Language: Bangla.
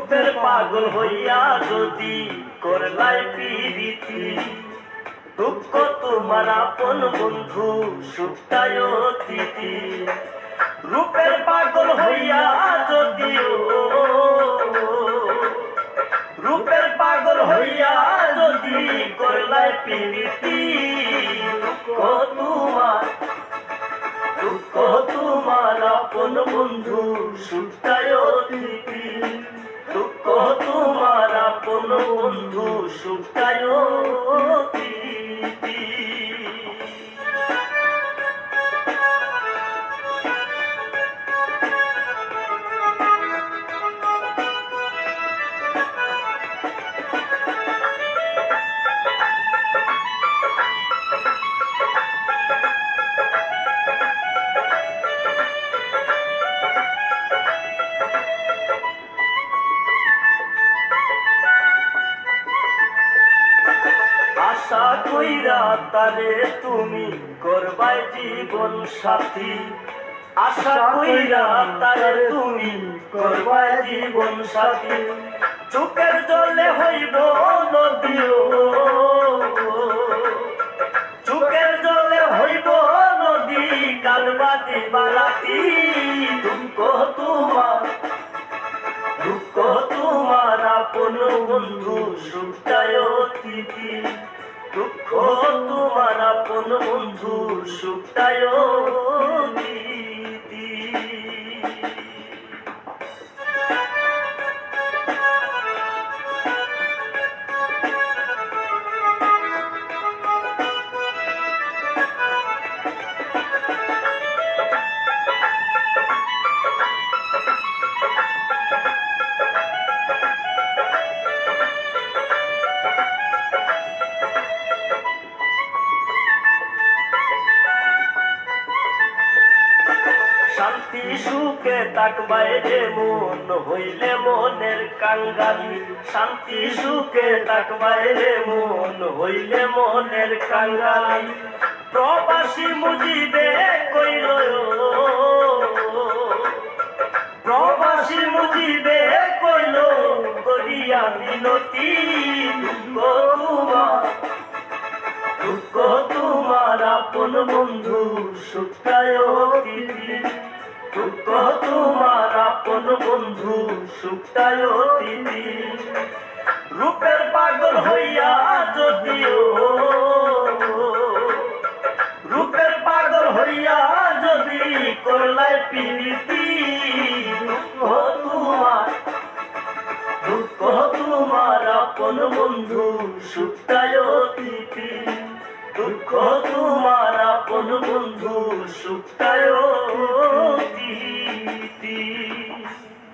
রূপের পাগল হইয়া যদি করলাই প্রীতি, দুঃখ তোমার আপন বন্ধু সুখটায় অতিথি। রূপের পাগল হইয়া যদি রূপের পাগল হইয়া যদি করলাই প্রীতি, দুঃখ তোমার আপন বন্ধু সুখটায় অতিথি। দুঃখ তোমার আপন বন্ধু সুখটায় অতিথি। আশা কইরা তারে তুমি করবাই জীবন সাথী, আশা কইরা তারে তুমি করবাই জীবন সাথী। চোখের জলে হইব নদীও, চোখের জলে হইব নদী, কাঁদবা দিবা রাতি। দুঃখ তোমার আপন বন্ধু সুখটায় অতিথি। দুঃখ তোমার আপন বন্ধু সুখটায় অতিথি। শান্তি সুখে থাকবাই রে মন হইলে মনের কাঙ্গালি, শান্তি সুখে থাকবাই রে মন হইলে মনের কাঙ্গালি। প্রবাসী মুজিবে কইল, প্রবাসী মুজিবে কইল করিয়া মিনতি। দুঃখ তোমার আপন বন্ধু সুখটায় অতিথি। দুঃখ তোমার আপন বন্ধু সুখটায় অতিথি। রূপের পাগল হইয়া যদিও, রূপের পাগল হইয়া যদি করলাই প্রীতি, দুঃখ তোমার আপন বন্ধু সুখটায় অতিথি। দুঃখ তোমার আপন বন্ধু সুখটায়